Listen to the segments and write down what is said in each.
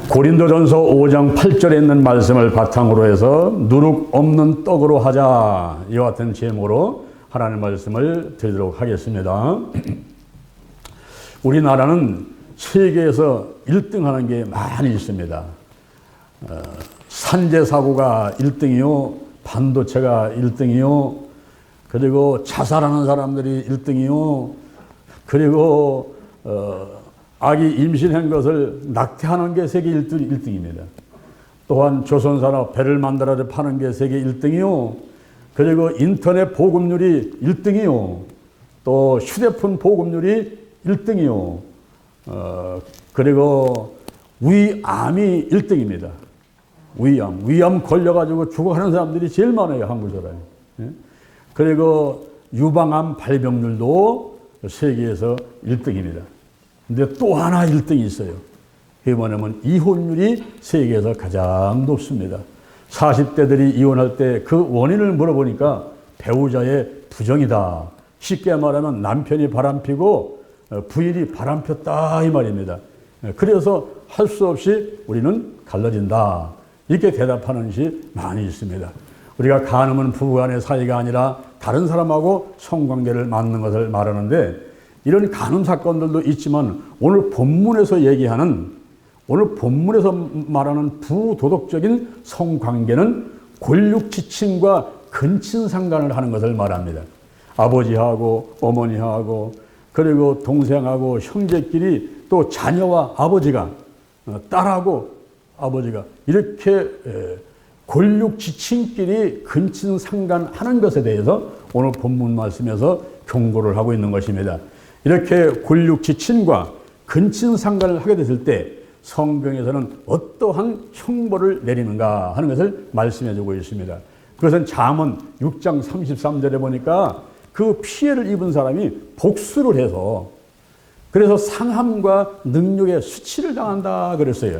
고린도전서 5장 8절에 있는 말씀을 바탕으로 해서 누룩 없는 떡으로 하자, 이와 같은 제목으로 하나님 말씀을 드리도록 하겠습니다. 우리나라는 세계에서 1등하는 게 많이 있습니다. 산재사고가 1등이요, 반도체가 1등이요, 그리고 자살하는 사람들이 1등이요, 그리고 아기 임신한 것을 낙태하는 게 세계 1등입니다. 또한 조선산업 배를 만들어서 파는 게 세계 1등이요. 그리고 인터넷 보급률이 1등이요. 또 휴대폰 보급률이 1등이요. 그리고 위암이 1등입니다. 위암 걸려가지고 죽어가는 사람들이 제일 많아요, 한국 사람이. 그리고 유방암 발병률도 세계에서 1등입니다. 근데 또 하나 1등이 있어요. 그게 뭐냐면 이혼율이 세계에서 가장 높습니다. 40대들이 이혼할 때 그 원인을 물어보니까 배우자의 부정이다. 쉽게 말하면 남편이 바람피고 부인이 바람폈다, 이 말입니다. 그래서 할 수 없이 우리는 갈라진다, 이렇게 대답하는 것이 많이 있습니다. 우리가 간음은 부부간의 사이가 아니라 다른 사람하고 성관계를 맺는 것을 말하는데, 이런 간음 사건들도 있지만 오늘 본문에서 말하는 부도덕적인 성관계는 권력지침과 근친상간을 하는 것을 말합니다. 아버지하고 어머니하고 그리고 동생하고 형제끼리, 또 자녀와 아버지가, 딸하고 아버지가 이렇게 권력지침끼리 근친상간하는 것에 대해서 오늘 본문 말씀에서 경고를 하고 있는 것입니다. 이렇게 권력지침과 근친상간을 하게 됐을 때 성경에서는 어떠한 형벌을 내리는가 하는 것을 말씀해 주고 있습니다. 그것은 잠언 6장 33절에 보니까 그 피해를 입은 사람이 복수를 해서, 그래서 상함과 능력의 수치를 당한다 그랬어요.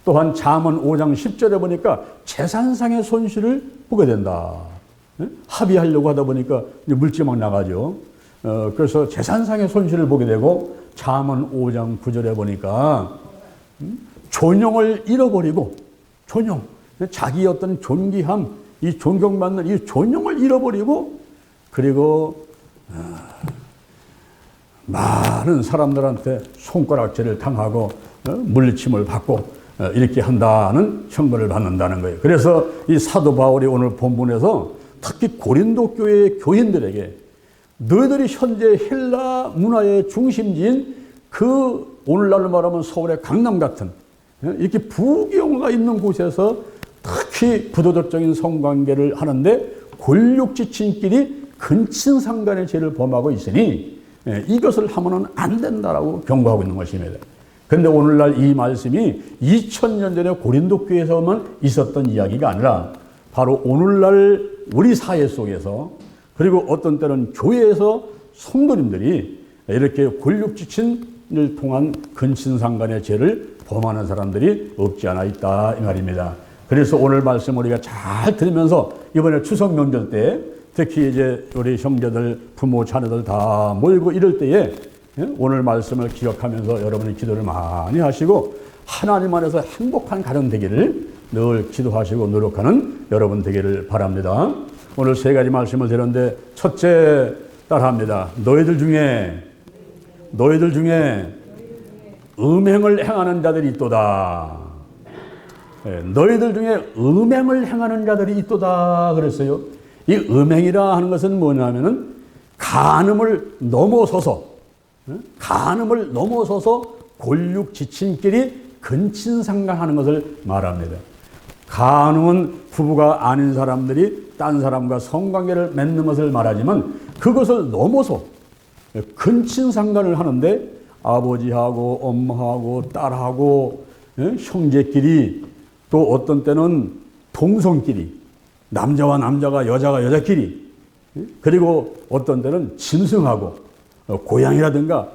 또한 잠언 5장 10절에 보니까 재산상의 손실을 보게 된다. 합의하려고 하다 보니까 물질 막 나가죠. 그래서 재산상의 손실을 보게 되고, 잠언 5장 9절에 보니까 존용을 잃어버리고, 자기의 어떤 존귀함, 이 존경받는 이 존용을 잃어버리고, 그리고 많은 사람들한테 손가락질을 당하고 물리침을 받고 이렇게 한다는 형벌을 받는다는 거예요. 그래서 이 사도 바울이 오늘 본문에서 특히 고린도 교회의 교인들에게, 너희들이 현재 헬라 문화의 중심지인 그 오늘날로 말하면 서울의 강남 같은 이렇게 부경화가 있는 곳에서 특히 부도덕적인 성관계를 하는데 권력지침끼리 근친상간의 죄를 범하고 있으니 이것을 하면은 안 된다라고 경고하고 있는 것입니다. 그런데 오늘날 이 말씀이 2000년 전에 고린도 교회에서만 있었던 이야기가 아니라 바로 오늘날 우리 사회 속에서, 그리고 어떤 때는 교회에서 성도님들이 이렇게 권력지침을 통한 근친상간의 죄를 범하는 사람들이 없지 않아 있다, 이 말입니다. 그래서 오늘 말씀 우리가 잘 들으면서 이번에 추석 명절 때 특히 이제 우리 형제들, 부모, 자녀들 다 모이고 이럴 때에 오늘 말씀을 기억하면서 여러분이 기도를 많이 하시고 하나님 안에서 행복한 가정 되기를 늘 기도하시고 노력하는 여러분 되기를 바랍니다. 오늘 세 가지 말씀을 드렸는데, 첫째 따라합니다. 너희들 중에 음행을 행하는 자들이 있도다. 너희들 중에 음행을 행하는 자들이 있도다 그랬어요. 이 음행이라 하는 것은 뭐냐면은 간음을 넘어서서 권력지침끼리 근친상간하는 것을 말합니다. 간음은 부부가 아닌 사람들이 딴 사람과 성관계를 맺는 것을 말하지만, 그것을 넘어서 근친상간을 하는데 아버지하고 엄마하고 딸하고 형제끼리, 또 어떤 때는 동성끼리, 남자와 남자가, 여자가 여자끼리, 그리고 어떤 때는 짐승하고, 고양이라든가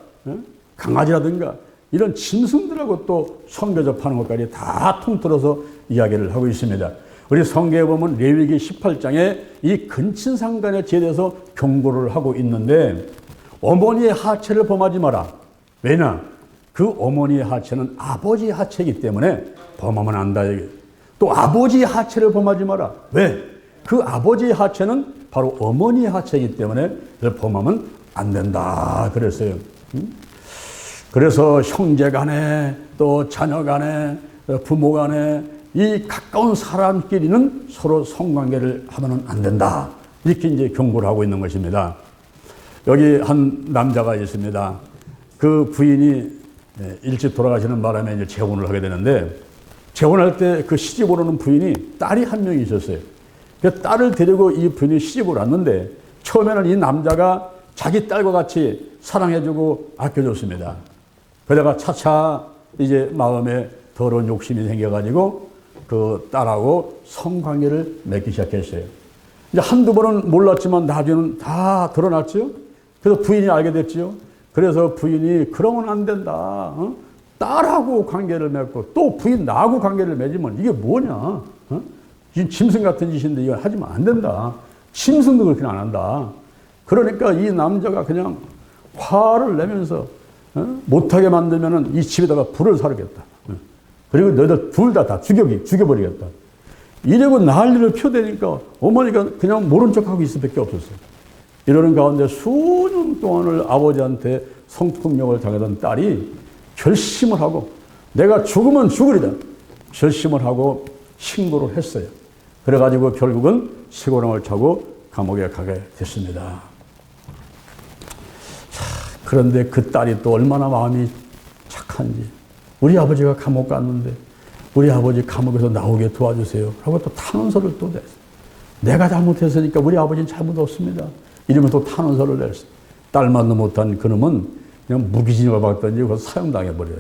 강아지라든가 이런 짐승들하고 또 성교접하는 것까지 다 통틀어서 이야기를 하고 있습니다. 우리 성경에 보면 레위기 18장에 이 근친상간의 죄에 대해서 경고를 하고 있는데, 어머니의 하체를 범하지 마라. 왜냐? 그 어머니의 하체는 아버지의 하체이기 때문에 범하면 안다. 또 아버지의 하체를 범하지 마라. 왜? 그 아버지의 하체는 바로 어머니의 하체이기 때문에 범하면 안 된다. 그랬어요. 그래서 형제 간에 또 자녀 간에 부모 간에 이 가까운 사람끼리는 서로 성관계를 하면 안 된다. 이렇게 이제 경고를 하고 있는 것입니다. 여기 한 남자가 있습니다. 그 부인이 일찍 돌아가시는 바람에 이제 재혼을 하게 되는데, 재혼할 때 그 시집을 오는 부인이 딸이 한 명이 있었어요. 그 딸을 데리고 이 부인이 시집을 왔는데, 처음에는 이 남자가 자기 딸과 같이 사랑해주고 아껴줬습니다. 그러다가 차차 이제 마음에 더러운 욕심이 생겨가지고 그 딸하고 성관계를 맺기 시작했어요. 이제 한두 번은 몰랐지만 나중에는 다 드러났죠. 그래서 부인이 알게 됐죠. 그래서 부인이 그러면 안 된다. 딸하고 관계를 맺고 또 부인 나하고 관계를 맺으면 이게 뭐냐. 짐승 같은 짓인데 이거 하지면 안 된다. 짐승도 그렇게 안 한다. 그러니까 이 남자가 그냥 화를 내면서 못하게 만들면은 이 집에다가 불을 사르겠다. 그리고 너희들 둘 다 죽여버리겠다. 이러고 난리를 펴대니까 어머니가 그냥 모른 척하고 있을 밖에 없었어요. 이러는 가운데 수년 동안을 아버지한테 성폭력을 당하던 딸이 결심을 하고 내가 죽으면 죽으리다. 결심을 하고 신고를 했어요. 그래가지고 결국은 시고령을 차고 감옥에 가게 됐습니다. 자, 그런데 그 딸이 또 얼마나 마음이 착한지. 우리 아버지가 감옥 갔는데 우리 아버지 감옥에서 나오게 도와주세요. 하고 또 탄원서를 또 냈어요. 내가 잘못했으니까 우리 아버지는 잘못 없습니다. 이러면 또 탄원서를 냈어요. 딸만도 못한 그놈은 그냥 무기징역을 받던지 그거 사형당해버려요.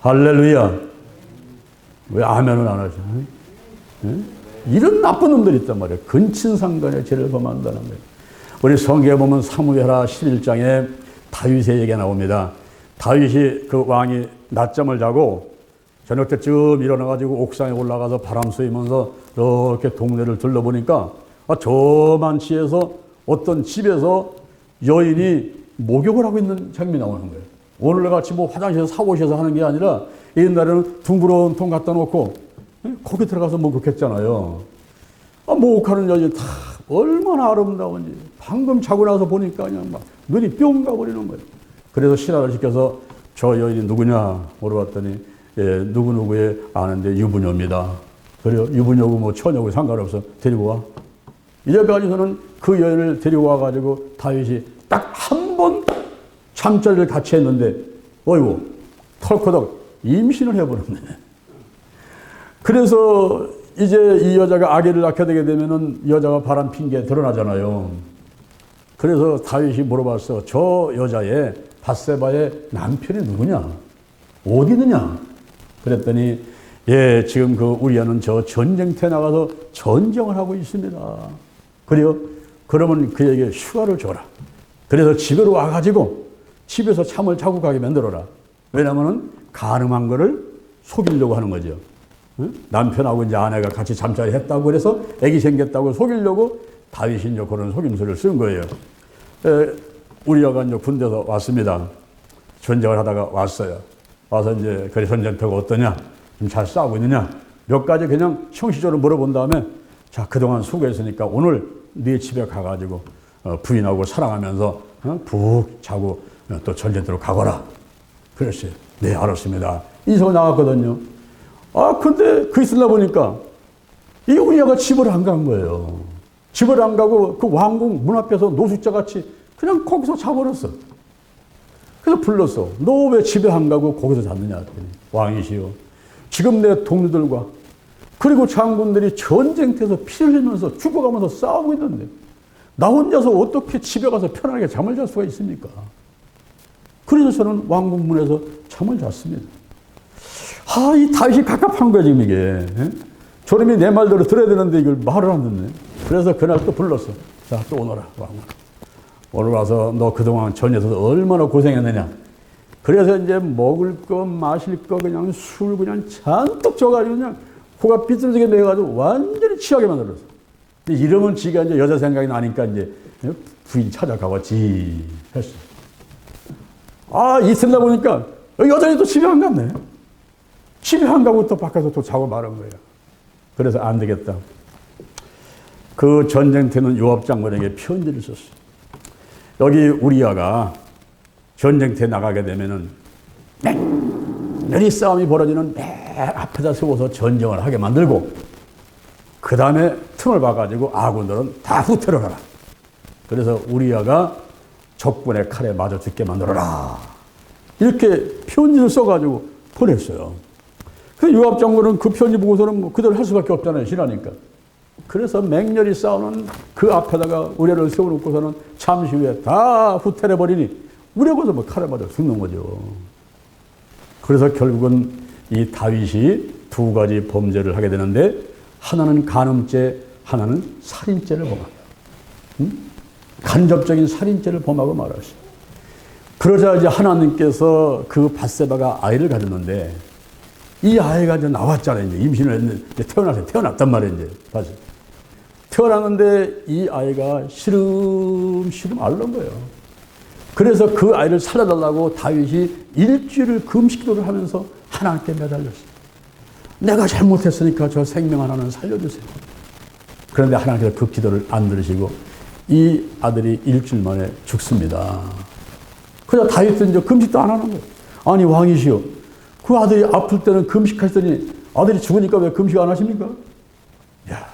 할렐루야. 왜 아멘은 안 하죠? 이런 나쁜 놈들이 있단 말이에요. 근친상간의 죄를 범한다는 거예요. 우리 성경에 보면 사무엘하 11장에 다윗의 얘기가 나옵니다. 다윗이 그 왕이 낮잠을 자고 저녁 때쯤 일어나가지고 옥상에 올라가서 바람 쐬면서 이렇게 동네를 둘러보니까 저만치에서 어떤 집에서 여인이 목욕을 하고 있는 장면이 나오는 거예요. 오늘같이 뭐 화장실에서 사고실에서 하는 게 아니라 옛날에는 둥그런 통 갖다 놓고 거기 들어가서 목욕했잖아요. 목욕하는 여인 다 얼마나 아름다운지 방금 자고 나서 보니까 그냥 막 눈이 뿅 가버리는 거예요. 그래서 신하를 시켜서 저 여인이 누구냐 물어봤더니 누구누구의 아는데 유부녀입니다. 그래요. 유부녀고 뭐 처녀고 상관없어. 데리고 와. 이래가지고서는 그 여인을 데리고 와가지고 다윗이 딱 한 번 잠자리를 같이 했는데 어이구 털커덕 임신을 해버렸네. 그래서 이제 이 여자가 아기를 낳게 되게 되면은 여자가 바람 핀 게 드러나잖아요. 그래서 다윗이 물어봤어. 저 여자의 밧세바의 남편이 누구냐? 어디 있느냐? 그랬더니 예, 지금 그 우리아는 저 전쟁터에 나가서 전쟁을 하고 있습니다. 그래요? 그러면 그에게 휴가를 줘라. 그래서 집으로 와가지고 집에서 잠을 자고 가게 만들어라. 왜냐면은 가늠한 거를 속이려고 하는 거죠. 응? 남편하고 이제 아내가 같이 잠자리 했다고 그래서 아기 생겼다고 속이려고 다윗이 이제 그런 속임수를 쓴 거예요. 우리아가 이제 군대에서 왔습니다. 전쟁을 하다가 왔어요. 와서 이제 그래 전쟁터가 어떠냐? 좀 잘 싸우고 있느냐? 몇 가지 그냥 형식적으로 물어본 다음에 자 그동안 수고했으니까 오늘 네 집에 가가지고 부인하고 사랑하면서 푹 자고 또 전쟁터로 가거라. 그랬어요. 네 알았습니다. 이서 나갔거든요. 근데 그 있으려 보니까 이 우리아가 집을 안 간 거예요. 집을 안 가고 그 왕궁 문 앞에서 노숙자같이 그냥 거기서 자버렸어. 그래서 불렀어. 너 왜 집에 안 가고 거기서 잤느냐 했더니 왕이시여 지금 내 동료들과 그리고 장군들이 전쟁터에서 피를 흘리면서 죽어가면서 싸우고 있는데 나 혼자서 어떻게 집에 가서 편하게 잠을 잘 수가 있습니까? 그래서 저는 왕궁 문에서 잠을 잤습니다. 이 다윗이 갑갑한 거야 지금 이게. 저놈이 내 말대로 들어야 되는데 이걸 말을 안 듣네. 그래서 그날 또 불렀어. 자, 또 오너라 왕궁. 오늘 와서 너 그동안 전에서 얼마나 고생했느냐. 그래서 이제 먹을 거 마실 거 그냥 술 그냥 잔뜩 줘가지고 그냥 코가 삐뚤게 매가지고 완전히 취하게 만들었어. 이러면 지가 이제 여자 생각이 나니까 이제 부인 찾아가봤지 했어. 이틀다 보니까 여전히 또 집에 안 갔네. 집에 안 가고 또 밖에서 또 자고 말은 거예요. 그래서 안 되겠다. 그 전쟁터는 요압 장군에게 편지를 썼어요. 여기 우리아가 전쟁터에 나가게 되면은 맹렬히 싸움이 벌어지는 맨 앞에다 세워서 전쟁을 하게 만들고, 그 다음에 틈을 봐가지고 아군들은 다 후퇴를 하라. 그래서 우리아가 적군의 칼에 맞아 죽게 만들어라. 이렇게 편지를 써가지고 보냈어요. 그 요압 장군은 그 편지 보고서는 뭐 그대로 할 수밖에 없잖아요. 싫어하니까. 그래서 맹렬히 싸우는 그 앞에다가 우리를 세워놓고서는 잠시 후에 다 후퇴를 해버리니 우리하고서 뭐 칼에 맞아 죽는 거죠. 그래서 결국은 이 다윗이 두 가지 범죄를 하게 되는데, 하나는 간음죄, 하나는 살인죄를 범합니다. 간접적인 살인죄를 범하고 말았어요. 그러자 이제 하나님께서 그 밧세바가 아이를 가졌는데, 이 아이가 이제 나왔잖아요. 이제 임신을 했는데, 태어났단 말이에요. 이제 다시 태어났는데 이 아이가 시름시름 앓는 거예요. 그래서 그 아이를 살려달라고 다윗이 일주일을 금식기도를 하면서 하나님께 매달렸어요. 내가 잘못했으니까 저 생명 하나는 살려주세요. 그런데 하나님께서 그 기도를 안 들으시고 이 아들이 일주일 만에 죽습니다. 그래서 다윗은 이제 금식도 안 하는 거예요. 아니 왕이시여, 그 아들이 아플 때는 금식하시더니 아들이 죽으니까 왜 금식 안 하십니까? 야,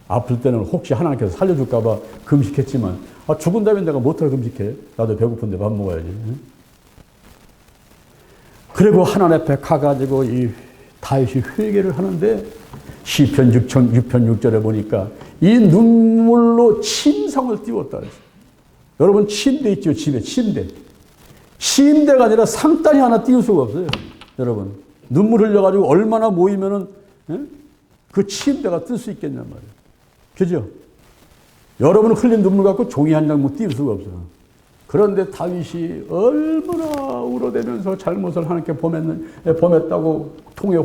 아플 때는 혹시 하나님께서 살려줄까 봐 금식했지만, 죽은 다음에 내가 못하게 금식해. 나도 배고픈데 밥 먹어야지. 그리고 하나님 앞에 가가지고 이 다윗이 회개를 하는데, 시편 6편 6절에 보니까 이 눈물로 침상을 띄웠다 그랬어요. 여러분 침대 있죠? 집에 침대. 침대가 아니라 상단이 하나 띄울 수가 없어요. 여러분 눈물 흘려가지고 얼마나 모이면은 그 침대가 뜰 수 있겠냔 말이에요. 그죠? 여러분 흘린 눈물 갖고 종이 한 장 못 띄울 수가 없어요. 그런데 다윗이 얼마나 울어대면서 잘못을 하나님께 범했다고 통해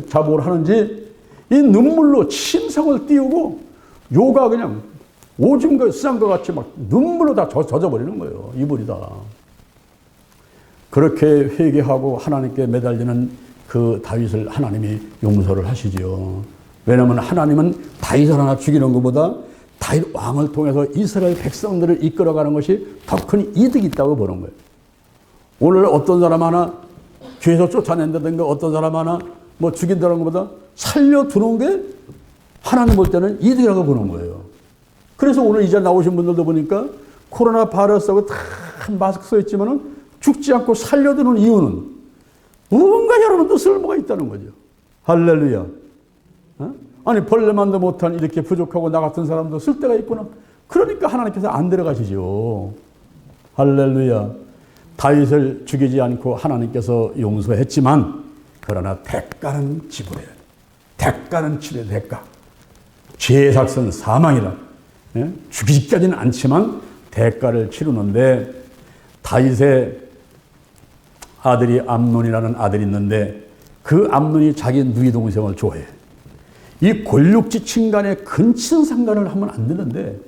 자복을 하는지, 이 눈물로 침상을 띄우고 요가 그냥 오줌 싼 것 같이 막 눈물로 다 젖어버리는 거예요. 이불이 다. 그렇게 회개하고 하나님께 매달리는 그 다윗을 하나님이 용서를 하시죠. 왜냐하면 하나님은 다윗을 하나 죽이는 것보다 다윗 왕을 통해서 이스라엘 백성들을 이끌어가는 것이 더 큰 이득이 있다고 보는 거예요. 오늘 어떤 사람 하나 죄에서 쫓아낸다든가 어떤 사람 하나 뭐 죽인다는 것보다 살려두는 게 하나님 볼 때는 이득이라고 보는 거예요. 그래서 오늘 이제 나오신 분들도 보니까 코로나 바이러스하고 다 마스크 써 있지만은 죽지 않고 살려두는 이유는 뭔가 여러분도 쓸모가 있다는 거죠. 할렐루야. 아니 벌레만도 못한 이렇게 부족하고 나 같은 사람도 쓸 데가 있구나. 그러니까 하나님께서 안 데려가시죠. 할렐루야. 다윗을 죽이지 않고 하나님께서 용서했지만, 그러나 대가는 지불해야 돼. 대가는 치러야 돼. 대가. 죄의 삭은 사망이다. 죽이지까지는 않지만 대가를 치르는데, 다윗의 아들이 암논이라는 아들이 있는데 그 암논이 자기 누이 동생을 좋아해. 이 권력지층 간의 근친상간을 하면 안 되는데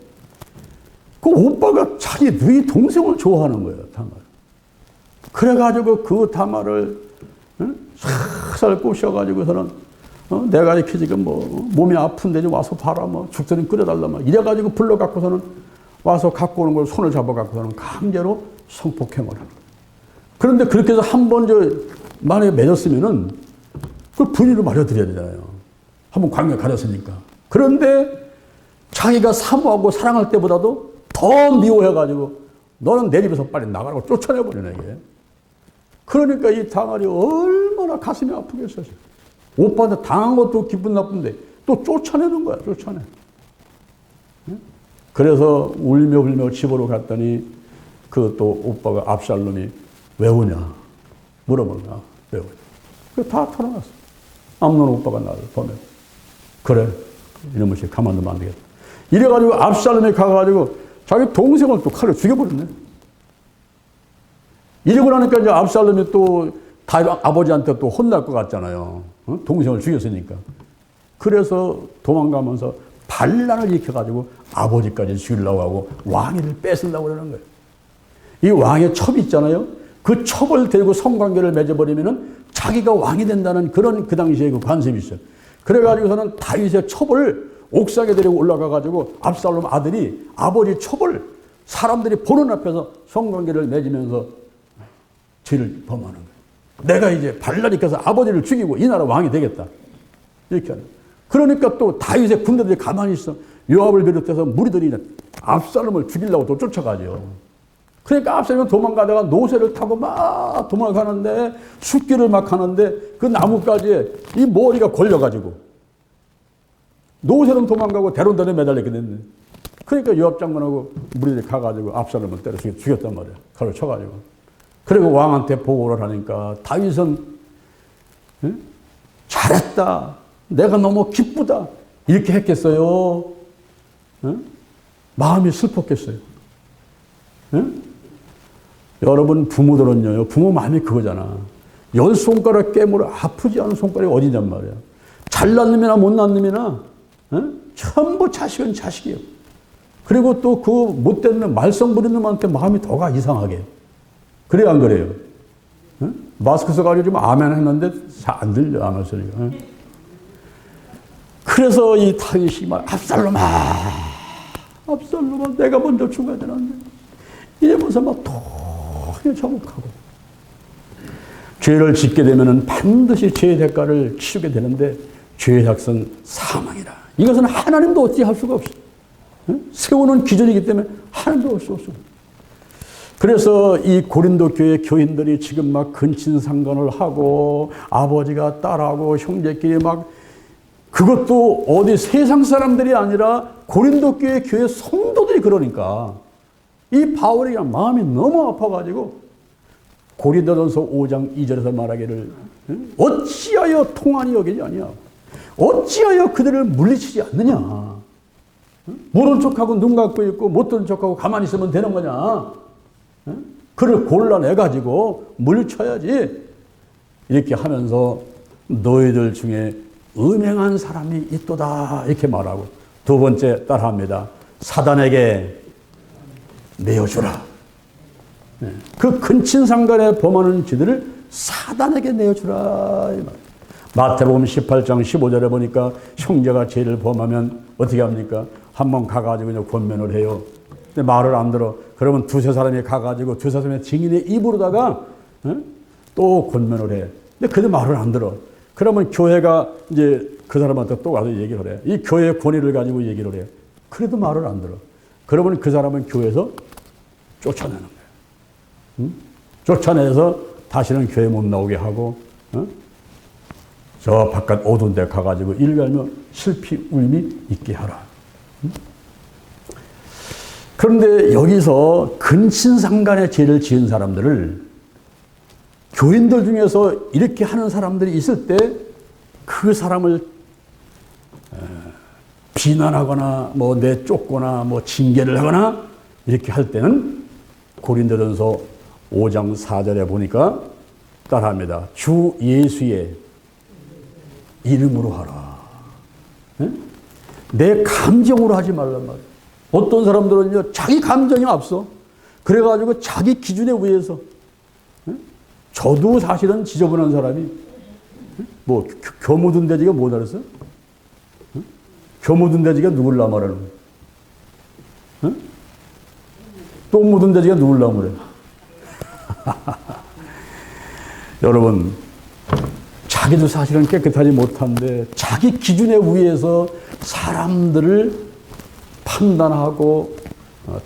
그 오빠가 자기 누이 동생을 좋아하는 거예요. 다말. 그래가지고 그 다말을 살살 꼬셔가지고서는 내가 이렇게 지금 뭐 몸이 아픈데 좀 와서 봐라, 뭐 죽더니 끓여달라, 막 이래가지고 불러갖고서는 와서 갖고 오는 걸 손을 잡아갖고서는 강제로 성폭행을 하는 거예요. 그런데 그렇게 해서 한 번 만약에 맺었으면은 그걸 분유를 마려드려야 되잖아요. 한번 관계 가졌으니까. 그런데 자기가 사모하고 사랑할 때보다도 더 미워해가지고 너는 내 집에서 빨리 나가라고 쫓아내버리네, 이게. 그러니까 이 다말이 얼마나 가슴이 아프겠어요. 오빠한테 당한 것도 기분 나쁜데 또 쫓아내는 거야, 쫓아내. 그래서 울며 불며 집으로 갔더니 그 또 오빠가 압살롬이 왜 우냐 물어보냐, 왜 우냐. 그 다 털어놨어. 암논 오빠가 나를 보내. 그래, 이놈의 씨 가만두면 안 되겠다. 이래가지고 압살롬이 가가지고 자기 동생을 또 칼로 죽여버렸네. 이러고 나니까 이제 압살롬이 또 다윗 아버지한테 또 혼날 것 같잖아요. 동생을 죽였으니까. 그래서 도망가면서 반란을 일으켜가지고 아버지까지 죽이려고 하고 왕위를 뺏으려고 그러는 거예요. 이 왕의 첩이 있잖아요. 그 첩을 데리고 성관계를 맺어버리면은 자기가 왕이 된다는 그런 그 당시에 그 관습이 있어요. 그래가지고서는 다윗의 첩을 옥상에 데리고 올라가가지고 압살롬 아들이 아버지 첩을 사람들이 보는 앞에서 성관계를 맺으면서 죄를 범하는 거예요. 내가 이제 발랄이 켜서 아버지를 죽이고 이 나라 왕이 되겠다. 이렇게 하는 거예요. 그러니까 또 다윗의 군대들이 가만히 있어. 요압을 비롯해서 무리들이 압살롬을 죽이려고 또 쫓아가죠. 그러니까 압살롬은 도망가다가 노새를 타고 막 도망가는데 숫길을 막 하는데 그 나뭇가지에 이 머리가 걸려가지고 노새는 도망가고 대론단에 매달리게 됐네. 그러니까 요압 장군하고 무리들이 가가지고 압살롬을 때려 죽였단 말이야. 칼을 쳐가지고. 그리고 왕한테 보고를 하니까 다윗은 잘했다. 내가 너무 기쁘다. 이렇게 했겠어요? 마음이 슬펐겠어요? 여러분 부모들은요. 부모 마음이 그거잖아. 열 손가락 깨물어 아프지 않은 손가락이 어디냔 말이야. 잘난 놈이나 못난 놈이나 전부 자식은 자식이에요. 그리고 또 그 못된 놈, 말썽 부리는 놈한테 마음이 더가 이상하게. 그래요, 안 그래요? 마스크 써가지고 좀 아멘 했는데 잘 안 들려, 아멘 소리가. 그래서 이 다윗이 막 압살롬아, 내가 먼저 죽어야 되는데 이러면서 막 통해 자복하고 죄를 짓게 되면은 반드시 죄의 대가를 치르게 되는데 죄의 삭은 사망이라. 이것은 하나님도 어찌 할 수가 없어. 세우는 기준이기 때문에 하나님도 할 수 없어. 그래서 이 고린도 교회 교인들이 지금 막 근친상간을 하고 아버지가 딸하고 형제끼리 막 그것도 어디 세상 사람들이 아니라 고린도 교회 교회 성도들이 그러니까 이 바울이 그냥 마음이 너무 아파가지고 고린도전서 5장 2절에서 말하기를 어찌하여 통한이 여기지 아니냐. 어찌하여 그들을 물리치지 않느냐. 모른 척하고 눈 감고 있고 못 들은 척하고 가만히 있으면 되는 거냐. 그를 골라내가지고 물리쳐야지. 이렇게 하면서 너희들 중에 음행한 사람이 있도다. 이렇게 말하고 두 번째 따라합니다. 사단에게 내어주라. 그 근친상간에 범하는 죄들을 사단에게 내어주라. 마태복음 18장 15절에 보니까 형제가 죄를 범하면 어떻게 합니까? 한번 가가지고 그냥 권면을 해요. 근데 말을 안 들어. 그러면 두세 사람이 가가지고 두세 사람의 증인의 입으로다가 또 권면을 해. 근데 그들 말을 안 들어. 그러면 교회가 이제 그 사람한테 또 가서 얘기를 해. 이 교회의 권위를 가지고 얘기를 해. 그래도 말을 안 들어. 그러면 그 사람은 교회에서 쫓아내는 거예요. 쫓아내서 다시는 교회 못 나오게 하고 저 바깥 어두운 데 가가지고 일갈며 슬피 울미 있게 하라. 그런데 여기서 근친상간의 죄를 지은 사람들을 교인들 중에서 이렇게 하는 사람들이 있을 때 그 사람을 비난하거나 뭐 내쫓거나 뭐 징계를 하거나 이렇게 할 때는 고린도전서 5장 4절에 보니까 따라합니다. 주 예수의 이름으로 하라. 내 감정으로 하지 말란 말이에요. 어떤 사람들은요, 자기 감정이 앞서. 그래가지고 자기 기준에 의해서. 저도 사실은 지저분한 사람이, 뭐, 겨 묻은 돼지가 뭐 알았어? 겨 묻은 돼지가 누굴라 말하는 거야? 똥 묻은 돼지가 누굴라 말해? 여러분, 자기도 사실은 깨끗하지 못한데 자기 기준에 의해서 사람들을 판단하고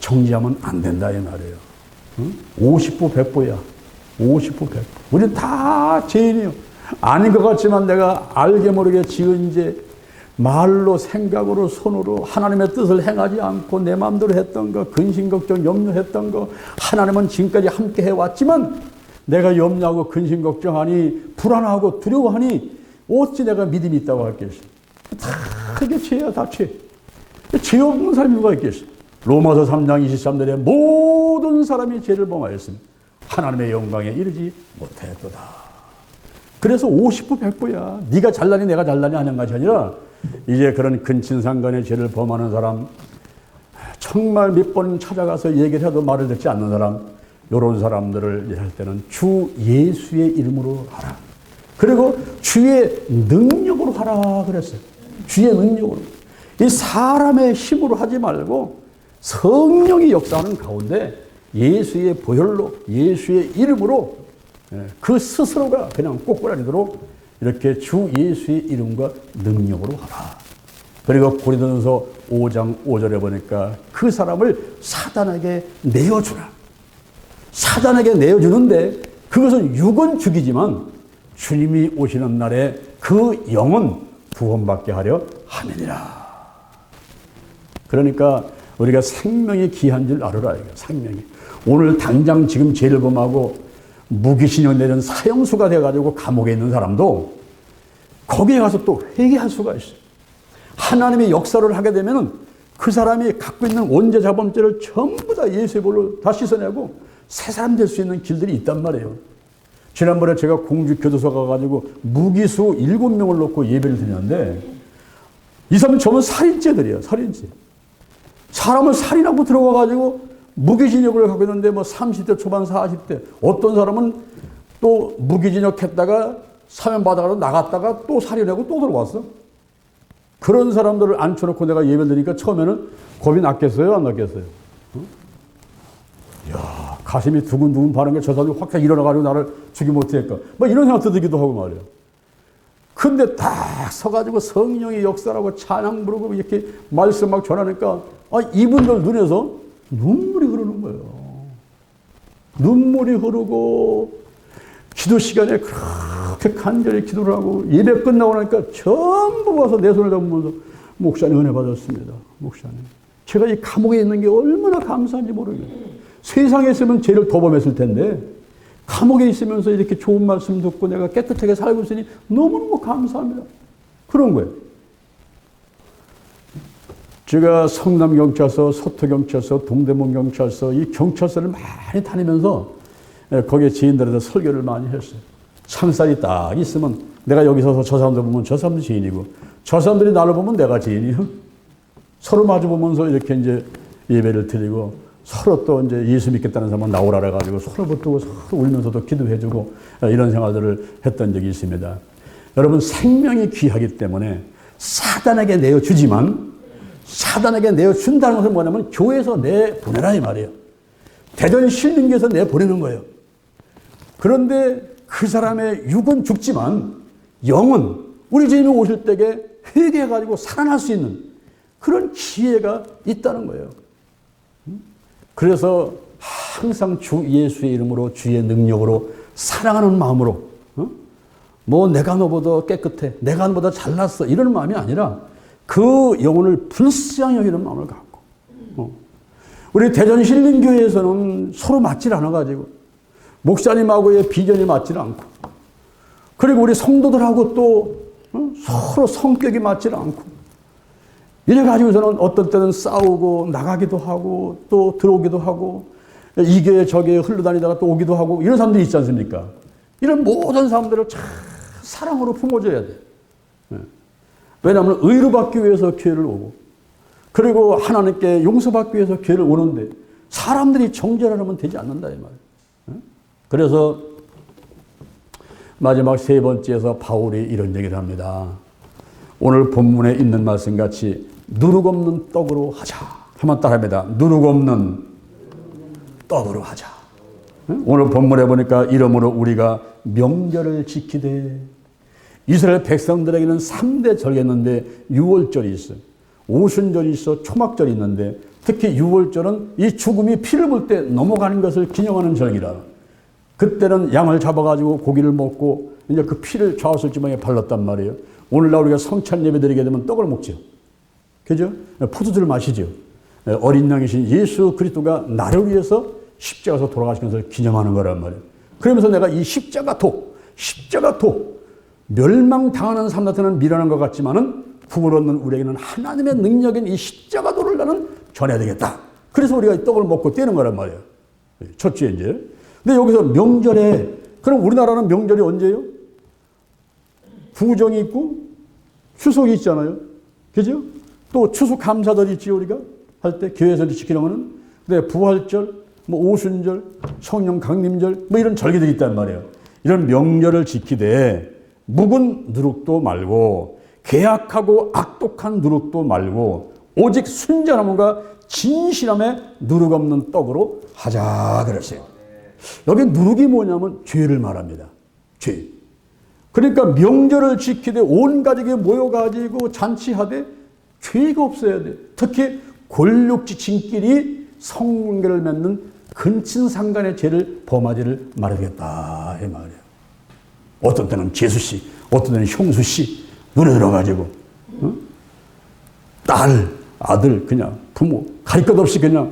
정지하면 안 된다 이 말이에요. 50부 100부야. 50부 100부. 우리 다 죄인이요. 아닌 것 같지만 내가 알게 모르게 지은 죄, 말로 생각으로 손으로 하나님의 뜻을 행하지 않고 내 마음대로 했던 거, 근심 걱정 염려했던 거, 하나님은 지금까지 함께 해왔지만 내가 염려하고 근심 걱정하니 불안하고 두려워하니 어찌 내가 믿음이 있다고 할겠어. 다 이게 죄야. 다 죄. 죄 없는 사람이 누가 있겠어. 로마서 3장 23절에 모든 사람이 죄를 범하였으니 하나님의 영광에 이르지 못하였도다. 그래서 50부 100부야. 네가 잘나니 내가 잘나니 하는 것이 아니라 이제 그런 근친상간의 죄를 범하는 사람, 정말 몇 번 찾아가서 얘기를 해도 말을 듣지 않는 사람, 이런 사람들을 할 때는 주 예수의 이름으로 하라. 그리고 주의 능력으로 하라 그랬어요. 주의 능력으로. 이 사람의 힘으로 하지 말고 성령이 역사하는 가운데 예수의 보혈로, 예수의 이름으로 그 스스로가 그냥 꼬꾸라지도록 이렇게 주 예수의 이름과 능력으로 하라. 그리고 고린도전서 5장 5절에 보니까 그 사람을 사단에게 내어주라. 사단에게 내어주는데 그것은 육은 죽이지만 주님이 오시는 날에 그 영은 구원받게 하려 함이니라. 그러니까 우리가 생명이 귀한 줄 알아라. 생명이. 오늘 당장 지금 죄를 범하고 무기신용 내는 사형수가 돼가지고 감옥에 있는 사람도 거기에 가서 또 회개할 수가 있어요. 하나님의 역사를 하게 되면은 그 사람이 갖고 있는 원죄자범죄를 전부 다 예수의 볼로 다 씻어내고 새 사람 될 수 있는 길들이 있단 말이에요. 지난번에 제가 공주교도소 가가지고 무기수 7명을 놓고 예배를 드렸는데 이 사람은 전부 살인죄들이에요. 살인죄. 사람을 살인하고 들어가가지고 무기징역을 갖고 있는데 뭐 30대 초반 40대 어떤 사람은 또 무기징역 했다가 사면 받아가지고 나갔다가 또 살인하고 또 들어왔어. 그런 사람들을 앉혀놓고 내가 예배를 드리니까 처음에는 겁이 났겠어요? 안 났겠어요? 이야, 가슴이 두근두근 바른 게 저 사람이 확 일어나가지고 나를 죽이면 어떡할까? 막 이런 생각도 들기도 하고 말이에요. 근데 딱 서가지고 성령의 역사라고 찬양 부르고 이렇게 말씀 막 전하니까 이분들 눈에서 눈물이 흐르는 거예요. 눈물이 흐르고 기도 시간에 그렇게 간절히 기도를 하고 예배 끝나고 나니까 전부 와서 내 손을 잡으면서 목사님 은혜 받았습니다. 목사님. 제가 이 감옥에 있는 게 얼마나 감사한지 모르겠어요. 세상에 있으면 죄를 더 범했을 텐데 감옥에 있으면서 이렇게 좋은 말씀 듣고 내가 깨끗하게 살고 있으니 너무너무 감사합니다. 그런 거예요. 제가 성남경찰서, 서초경찰서, 동대문경찰서 이 경찰서를 많이 다니면서 거기에 지인들한테 설교를 많이 했어요. 참살이 딱 있으면 내가 여기 서서 저 사람들 보면 저 사람도 지인이고 저 사람들이 나를 보면 내가 지인이요. 서로 마주 보면서 이렇게 이제 예배를 드리고 서로 또 이제 예수 믿겠다는 사람은 나오라 해가지고 서로 붙들고 서로 울면서도 기도해주고 이런 생활들을 했던 적이 있습니다. 여러분 생명이 귀하기 때문에 사단에게 내어주지만 사단에게 내어준다는 것은 뭐냐면 교회에서 내보내라 이 말이에요. 대전 신림교에서 내보내는 거예요. 그런데 그 사람의 육은 죽지만 영은 우리 주님이 오실 때에 회개해가지고 살아날 수 있는 그런 기회가 있다는 거예요. 그래서 항상 주 예수의 이름으로 주의 능력으로 사랑하는 마음으로 뭐 내가 너보다 깨끗해 내가 너보다 잘났어 이런 마음이 아니라 그 영혼을 불쌍히 여기는 마음을 갖고 우리 대전 신림교회에서는 서로 맞질 않아가지고 목사님하고의 비전이 맞질 않고 그리고 우리 성도들하고 또 서로 성격이 맞질 않고 이래가지고서는 어떤 때는 싸우고 나가기도 하고 또 들어오기도 하고 이 교회 저 교회 흘러다니다가 또 오기도 하고 이런 사람들이 있지 않습니까? 이런 모든 사람들을 참 사랑으로 품어줘야 돼. 왜냐하면 의로 받기 위해서 교회를 오고 그리고 하나님께 용서받기 위해서 교회를 오는데 사람들이 정죄하려면 되지 않는다 이 말이에요. 그래서 마지막 세 번째에서 바울이 이런 얘기를 합니다. 오늘 본문에 있는 말씀같이 누룩 없는 떡으로 하자. 한번 따라합니다. 누룩 없는 떡으로 하자. 오늘 본문에 보니까 이러므로 우리가 명절을 지키되 이스라엘 백성들에게는 3대 절이 있는데 유월절이 있어요. 오순절이 있어 초막절이 있는데 특히 유월절은 이 죽음이 피를 볼 때 넘어가는 것을 기념하는 절기라. 그때는 양을 잡아가지고 고기를 먹고 이제 그 피를 좌우설지방에 발랐단 말이에요. 오늘날 우리가 성찬 예배 드리게 되면 떡을 먹죠. 그죠? 포도주를 마시죠. 어린 양이신 예수 그리스도가 나를 위해서 십자가에서 돌아가신 것을 기념하는 거란 말이에요. 그러면서 내가 이 십자가토 멸망당하는 사람한테는 미련한 것 같지만은 구원 얻는 우리에게는 하나님의 능력인 이 십자가도를 나는 전해야 되겠다. 그래서 우리가 이 떡을 먹고 떼는 거란 말이에요. 첫째 이제. 근데 여기서 명절에 그럼 우리나라는 명절이 언제예요? 구정이 있고 추석이 있잖아요. 그죠? 또 추수 감사절 있지 우리가 할 때 교회에서 지키는 거는 근데 부활절, 뭐 오순절, 성령 강림절 뭐 이런 절기들이 있단 말이에요. 이런 명절을 지키되 묵은 누룩도 말고 계약하고 악독한 누룩도 말고 오직 순전함과 진실함에 누룩 없는 떡으로 하자 그랬어요. 여기 누룩이 뭐냐면 죄를 말합니다. 죄. 그러니까 명절을 지키되 온 가족이 모여가지고 잔치하되 죄가 없어야 돼. 특히 권력지친끼리 성관계를 맺는 근친상간의 죄를 범하지를 말하겠다 이 말이에요. 어떤 때는 재수씨, 어떤 때는 형수씨 눈에 들어가지고 딸, 아들 그냥 부모 가릴 것 없이 그냥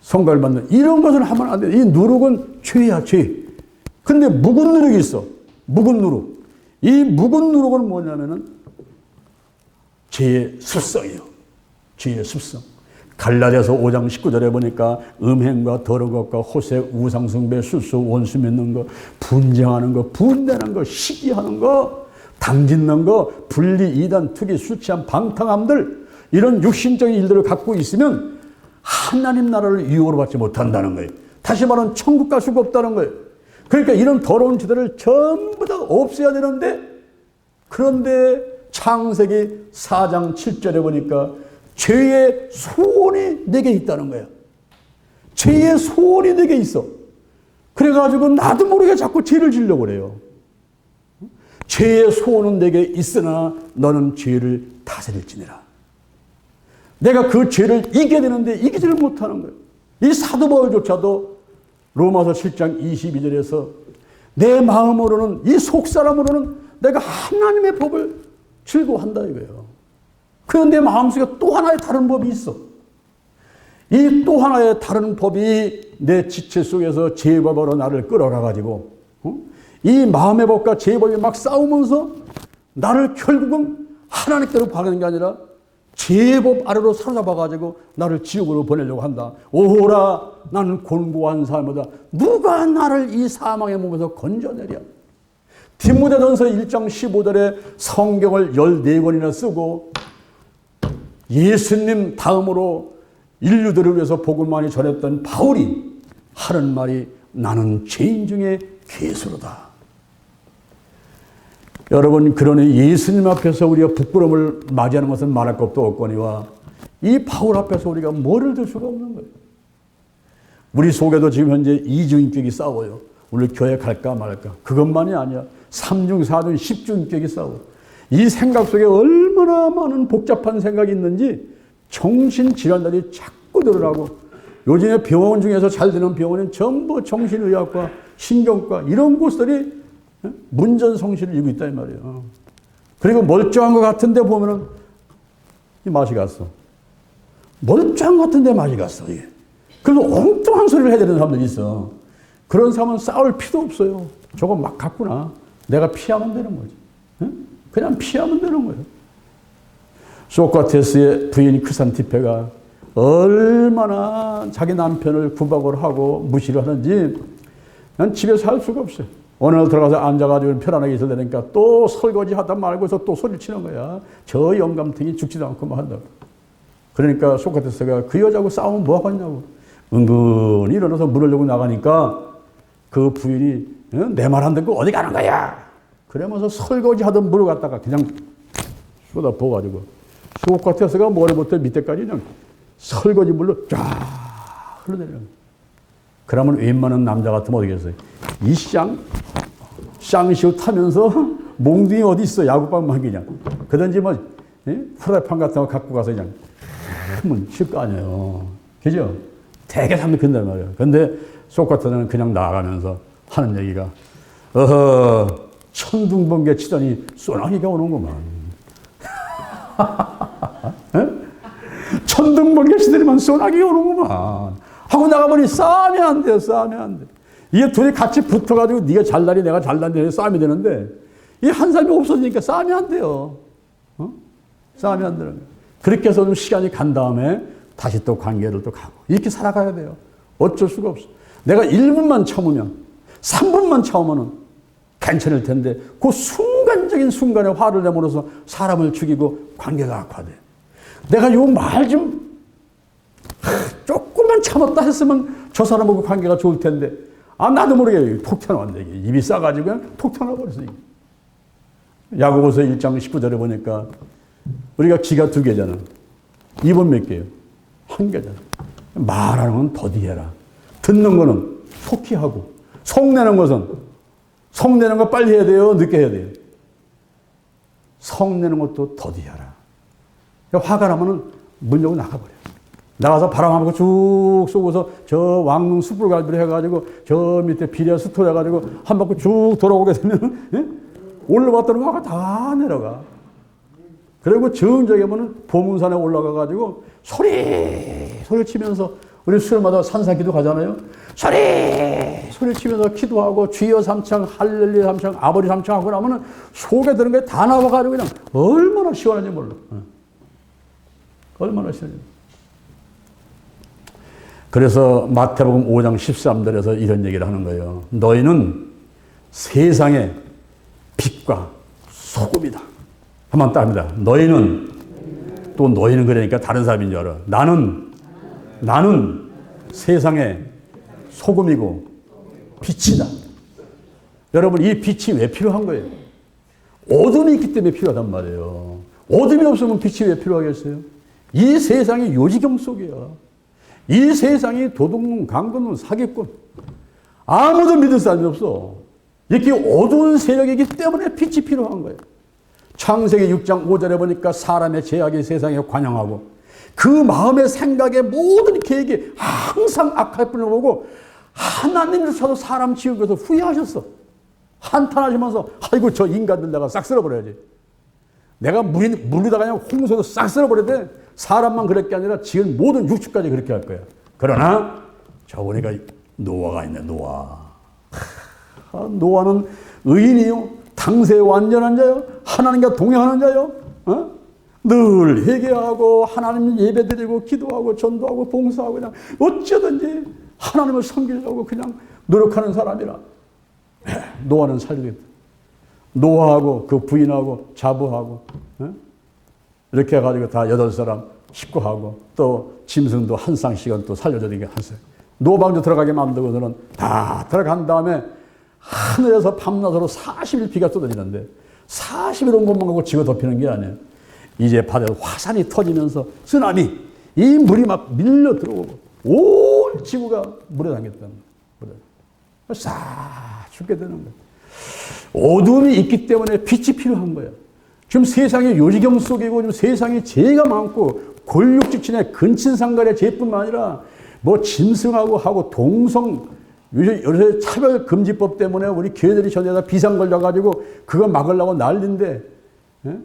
성가를 받는 이런 것을 하면 안 돼. 이 누룩은 죄야 죄. 근데 묵은 누룩이 있어. 묵은 누룩. 이 묵은 누룩은 뭐냐면은 죄의 습성이에요. 죄의 습성. 갈라디아서 5장 19절에 보니까 음행과 더러운 것과 호세, 우상숭배, 술수, 원수 맺는 거, 분쟁하는 거, 분대하는 거, 시기하는 거, 당짓는 거, 분리, 이단, 투기, 술 취한 방탕함들 이런 육신적인 일들을 갖고 있으면 하나님 나라를 유혹으로 받지 못한다는 거예요. 다시 말하면 천국 갈 수가 없다는 거예요. 그러니까 이런 더러운 죄들을 전부 다 없애야 되는데 그런데 창세기 4장 7절에 보니까 죄의 소원이 내게 있다는 거야. 죄의 소원이 내게 있어. 그래가지고 나도 모르게 자꾸 죄를 지려고 그래요. 죄의 소원은 내게 있으나 너는 죄를 다스릴지니라. 내가 그 죄를 이겨야 되는데 이기지를 못하는 거예요. 이 사도 바울조차도 로마서 7장 22절에서 내 마음으로는 이 속사람으로는 내가 하나님의 법을 즐거워한다 이거예요. 그런데 마음속에 또 하나의 다른 법이 있어. 이 또 하나의 다른 법이 내 지체 속에서 죄법으로 나를 끌어가가지고 이 마음의 법과 죄법이 막 싸우면서 나를 결국은 하나님께로 가는 게 아니라 죄법 아래로 사로잡아가지고 나를 지옥으로 보내려고 한다. 오호라 나는 곤고한 삶이다. 누가 나를 이 사망의 몸에서 건져내랴. 디모데전서 1장 15절에 성경을 14권이나 쓰고 예수님 다음으로 인류들을 위해서 복음을 많이 전했던 바울이 하는 말이 나는 죄인 중에 괴수로다. 여러분 그러니 예수님 앞에서 우리가 부끄러움을 맞이하는 것은 말할 것도 없거니와 이 바울 앞에서 우리가 뭐를 들 수가 없는 거예요. 우리 속에도 지금 현재 이중인격이 싸워요. 우리 교회 갈까 말까. 그것만이 아니야. 3중, 4중, 10중인격이 싸워. 이 생각 속에 얼마나 많은 복잡한 생각이 있는지 정신질환들이 자꾸 들어라고. 요즘에 병원 중에서 잘 되는 병원은 전부 정신의학과, 신경과 이런 곳들이 문전성시를 이루고 있다 이 말이에요. 그리고 멀쩡한 것 같은데 보면은 이 맛이 갔어. 멀쩡한 것 같은데 맛이 갔어. 이게. 그래서 엉뚱한 소리를 해야 되는 사람들이 있어. 그런 사람은 싸울 필요도 없어요. 저거 막 갔구나. 내가 피하면 되는 거지. 그냥 피하면 되는 거예요. 소크라테스의 부인 크산티페가 얼마나 자기 남편을 구박을 하고 무시를 하는지 난 집에서 할 수가 없어요. 어느 날 들어가서 앉아가지고 편안하게 있어야 되니까 또 설거지 하다 말고서 또 소리를 치는 거야. 저 영감탱이 죽지도 않고 뭐 한다고. 그러니까 소크라테스가 그 여자하고 싸우면 뭐 하겠냐고. 은근히 일어나서 물으려고 나가니까 그 부인이 내 말 안 듣고 어디 가는 거야. 그러면서 설거지 하던 물을 갖다가 그냥 쏟아 부어가지고 소크라테스가 머리부터 밑에까지 그냥 설거지 물로 쫙 흘러내려요. 그러면 웬만한 남자 같으면 어디겠어요? 이 쌍시옷 타면서 몽둥이 어디 있어? 야구방만 그냥. 그런지 뭐, 프라이팬 같은 거 갖고 가서 그냥 하면 칠 거 아니에요. 그죠? 되게 사람들이 그런단 말이에요. 근데 소크라테스는 그냥 나가면서 하는 얘기가, 천둥번개 치더니 소나기가 오는구만. 천둥번개 치더니만 소나기가 오는구만. 하고 나가보니 싸움이 안 돼요. 싸움이 안 돼. 이게 둘이 같이 붙어가지고 네가 잘나니 내가 잘나니 싸움이 되는데 이 한 사람이 없어지니까 싸움이 안 돼요. 싸움이 안 되는 거예요. 그렇게 해서 좀 시간이 간 다음에 다시 또 관계를 또 가고 이렇게 살아가야 돼요. 어쩔 수가 없어. 내가 1분만 참으면 3분만 참으면 괜찮을 텐데 그 순간적인 순간에 화를 내므로써 사람을 죽이고 관계가 악화돼. 내가 요 말 좀 조금만 참았다 했으면 저 사람하고 관계가 좋을 텐데. 아, 나도 모르게 톡 튀어나왔네. 입이 싸가지고 그냥 톡 튀어나와버렸어. 야고보서 1장 19절에 보니까 우리가 귀가 2개잖아. 입은 몇 개예요? 1개잖아. 말하는 건 더디해라. 듣는 거는 속히 하고. 성내는 것은, 성내는 거 빨리 해야 돼요? 늦게 해야 돼요? 성내는 것도 더디해라. 화가 나면은 문 열고 나가버려. 나가서 바람 한 번 쭉 쏘고서 저 왕릉 숯불갈비를 해가지고 저 밑에 비례 스토 해가지고 한 바퀴 쭉 돌아오게 되면, 예? 올라왔더니 화가 다 내려가. 그리고 정적에 보면 보문산에 올라가가지고 소리를 치면서 우리 수요일마다 산사기도 가잖아요. 소리를 치면서 기도하고 주여 삼창, 할렐루야 삼창, 아버지 삼창 하고 나면은 속에 드는 게 다 나와가지고 그냥 얼마나 시원한지 몰라. 얼마나 시원한지. 그래서 마태복음 5장 13절에서 이런 얘기를 하는 거예요. 너희는 세상의 빛과 소금이다. 한번 딱 합니다. 너희는, 또 너희는 그러니까 다른 사람인 줄 알아. 나는 세상의 소금이고 빛이다. 여러분, 이 빛이 왜 필요한 거예요? 어둠이 있기 때문에 필요하단 말이에요. 어둠이 없으면 빛이 왜 필요하겠어요? 이 세상이 요지경 속이야. 이 세상이 도둑놈, 강도놈, 사기꾼. 아무도 믿을 사람이 없어. 이렇게 어두운 세력이기 때문에 빛이 필요한 거예요. 창세기 6장 5절에 보니까 사람의 죄악이 세상에 관영하고 그 마음의 생각의 모든 계획이 항상 악할 뿐을 보고 하나님조차도 사람 지은 것을 후회하셨어. 한탄하시면서 아이고 저 인간들 내가 싹 쓸어버려야지. 내가 물리다가 그냥 홍수도 싹 쓸어버려야 돼. 사람만 그럴 게 아니라 지은 모든 육축까지 그렇게 할 거야. 그러나 저 보니까 노아가 있네. 노아는 의인이요, 당세에 완전한 자요, 하나님과 동행하는 자요, 늘 회개하고 하나님 예배드리고 기도하고 전도하고 봉사하고 그냥 어쩌든지 하나님을 섬기려고 그냥 노력하는 사람이라. 노아는 살리겠다. 노아하고 그 부인하고 자부하고 이렇게 해가지고 다 8사람 식구하고 또 짐승도 한 쌍씩은 또 살려주게 하세요. 노방도 들어가게 만들고서는 다 들어간 다음에 하늘에서 밤낮으로 40일 비가 쏟아지는데 40일 온 것만 갖고 지고 덮이는 게 아니에요. 이제 바다에 화산이 터지면서 쓰나미, 이 물이 막 밀려 들어오고 온 지구가 물에 담겼다는 거예요. 싹 죽게 되는 거예요. 어둠이 있기 때문에 빛이 필요한 거예요. 지금 세상의 요지경 속이고 지금 세상에 죄가 많고 권력직신의 근친상간의 죄뿐만 아니라 뭐 짐승하고 하고 동성 요새 차별금지법 때문에 우리 교회들이 전에다 비상 걸려가지고 그거 막으려고 난리인데, 예?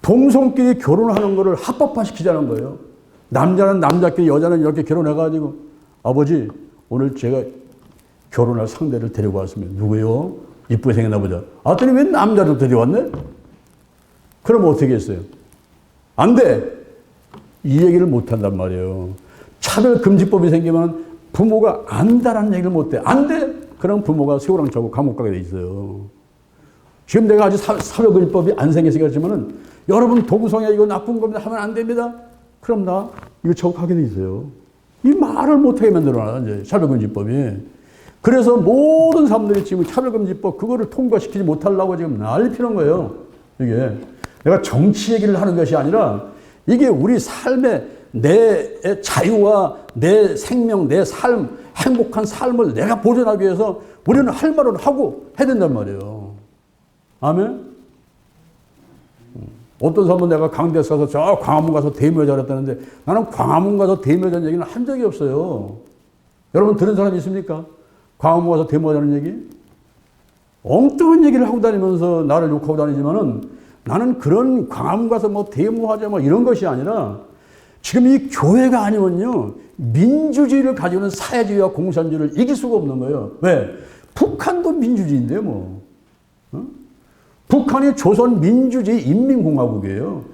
동성끼리 결혼하는 거를 합법화시키자는 거예요. 남자는 남자끼리, 여자는 이렇게 결혼해가지고 아버지 오늘 제가 결혼할 상대를 데리고 왔습니다. 누구요? 이쁘게 생겼나 보자. 아더니 왜 남자를 데려왔네? 그럼 어떻게 했어요? 안 돼! 이 얘기를 못 한단 말이에요. 차별금지법이 생기면 부모가 안다라는 얘기를 못 해. 안 돼! 그럼 부모가 세우랑 자고 감옥 가게 돼 있어요. 지금 내가 아직 사별금지법이 안 생겨서 그렇지만은 여러분 동성애 이거 나쁜 겁니다 하면 안 됩니다. 그럼 나 이거 자고 가게 돼 있어요. 이 말을 못하게 만들어놔, 이제 차별금지법이. 그래서 모든 사람들이 지금 차별금지법 그거를 통과시키지 못하려고 지금 난리 피는 거예요. 이게. 내가 정치 얘기를 하는 것이 아니라 이게 우리 삶의 내 자유와 내 생명, 내 삶, 행복한 삶을 내가 보존하기 위해서 우리는 할 말을 하고 해야 된단 말이에요. 아멘? 어떤 사람은 내가 강대 가서 저 광화문 가서 대묘 잘했다는데 나는 광화문 가서 대묘 전 얘기는 한 적이 없어요. 여러분 들은 사람 있습니까? 광화문 가서 대묘 자는 얘기? 엉뚱한 얘기를 하고 다니면서 나를 욕하고 다니지만은 나는 그런 광화문 가서 뭐 대모하자 뭐 이런 것이 아니라 지금 이 교회가 아니면요 민주주의를 가지고 있는 사회주의와 공산주의를 이길 수가 없는 거예요. 왜? 북한도 민주주의인데요 뭐. 북한이 조선 민주주의 인민공화국이에요.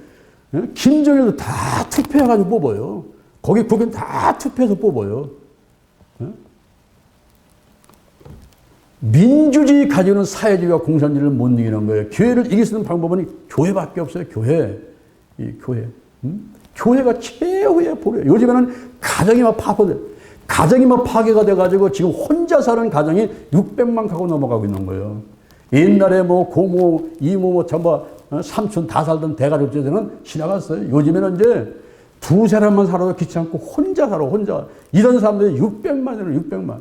김정일도 다 투표해가지고 뽑아요. 거기 국민 다 투표해서 뽑아요. 민주주의 가지고 있는 사회주의와 공산주의를 못 이기는 거예요. 교회를 이길 수 있는 방법은 교회밖에 없어요. 교회. 이 교회. 교회가 최후의 보루예요. 요즘에는 가정이 막 파괴돼. 가정이 뭐 파괴가 돼가지고 지금 혼자 사는 가정이 600만 가구 넘어가고 있는 거예요. 옛날에 뭐 고모, 이모, 뭐 전부 삼촌 다 살던 대가족 제도는 지나갔어요. 요즘에는 이제 두 사람만 살아도 귀찮고 혼자 살아, 혼자. 이런 사람들이 600만이에요, 600만.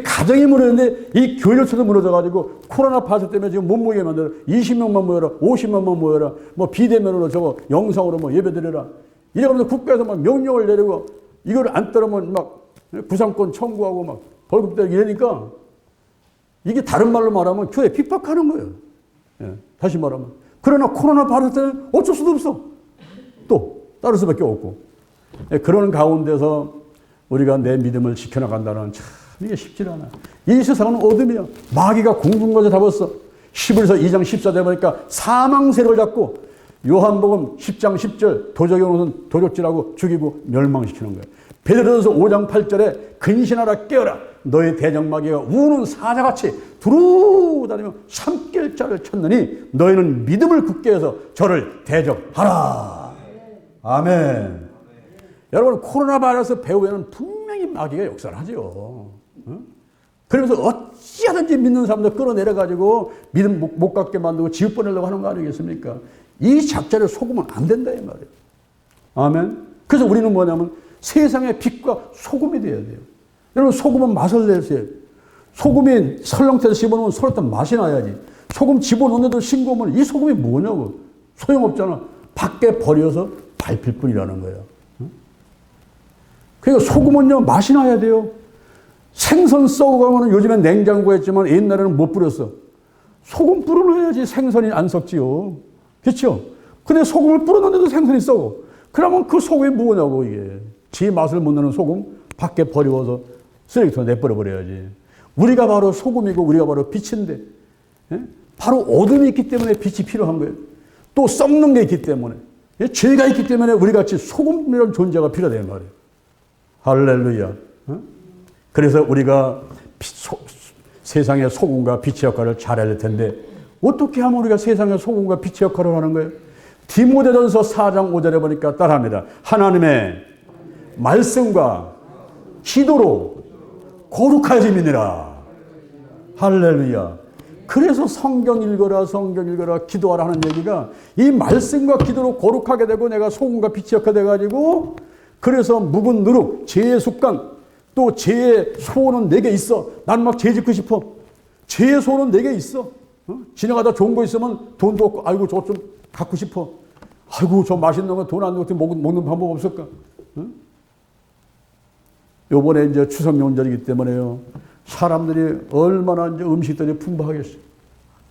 가정이 무너졌는데 이 교육처도 무너져가지고 코로나 파스 때문에 지금 못 모이게 만들어. 20명만 모여라, 50명만 모여라, 뭐 비대면으로 저거 영상으로 뭐 예배 드려라. 이러면서 국가에서 막 명령을 내리고 이걸 안 따르면 막 구상권 청구하고 막 벌금 때리고 이러니까 이게 다른 말로 말하면 교회 핍박하는 거예요. 예, 다시 말하면. 그러나 코로나 바이러스 때는 어쩔 수도 없어. 또 따를 수밖에 없고. 예, 그런 가운데서 우리가 내 믿음을 지켜나간다는 참 이게 쉽지 않아. 이 세상은 어둠이야. 마귀가 공중까지 잡았어. 11서 2장 14절 보니까 사망 세력을 잡고 요한복음 10장 10절 도적용은 도적질하고 죽이고 멸망시키는 거야. 베드로전서 5장 8절에 근신하라 깨어라 너의 대적마귀가 우는 사자같이 두루다니며 삼킬자를 쳤느니 너희는 믿음을 굳게 해서 저를 대적하라. 아멘. 여러분 코로나 바이러스 배후에는 분명히 마귀가 역사를 하죠. 그러면서 어찌하든지 믿는 사람들 끌어내려가지고 믿음 못 갖게 만들고 지옥 보내려고 하는 거 아니겠습니까? 이 작자를 속으면 안 된다 이 말이에요. 아멘. 그래서 우리는 뭐냐면 세상의 빛과 소금이 되어야 돼요. 여러분 소금은 맛을 내세요. 소금이 설렁탕에서 집어넣으면 설렁탕 맛이 나야지. 소금 집어넣는데도 싱거우면 이 소금이 뭐냐고. 소용없잖아. 밖에 버려서 밟힐 뿐이라는 거예요. 그러니까 소금은요 맛이 나야 돼요. 생선 썩어가면 요즘엔 냉장고에 했지만 옛날에는 못 뿌렸어. 소금 뿌려놔야지 생선이 안 썩지요. 그렇죠? 근데 소금을 뿌려놨는데도 생선이 썩어. 그러면 그 소금이 뭐냐고 이게. 지 맛을 못 내는 소금 밖에 버리워서 쓰레기통에 내버려 버려야지. 우리가 바로 소금이고 우리가 바로 빛인데 바로 어둠이 있기 때문에 빛이 필요한 거예요. 또 썩는 게 있기 때문에 죄가 있기 때문에 우리같이 소금이라는 존재가 필요하다는 말이에요. 할렐루야. 그래서 우리가 세상의 소금과 빛의 역할을 잘해야 될 텐데 어떻게 하면 우리가 세상의 소금과 빛의 역할을 하는 거예요? 디모데전서 4장 5절에 보니까 따라합니다. 하나님의 말씀과 기도로 거룩하여짐이니라. 할렐루야. 그래서 성경 읽어라, 성경 읽어라, 기도하라 하는 얘기가 이 말씀과 기도로 거룩하게 되고 내가 소금과 빛의 역할이 돼가지고 그래서 묵은 누룩, 죄의 습관, 또 죄의 소원은 내게 있어. 난 막 죄 짓고 싶어. 죄의 소원은 내게 있어. 지나가다 좋은 거 있으면 돈도 없고, 아이고, 저거 좀 갖고 싶어. 아이고, 저 맛있는 거 돈 안 주고 먹는 방법 없을까? 요번에 이제 추석 명절이기 때문에요. 사람들이 얼마나 이제 음식들이 풍부하겠어.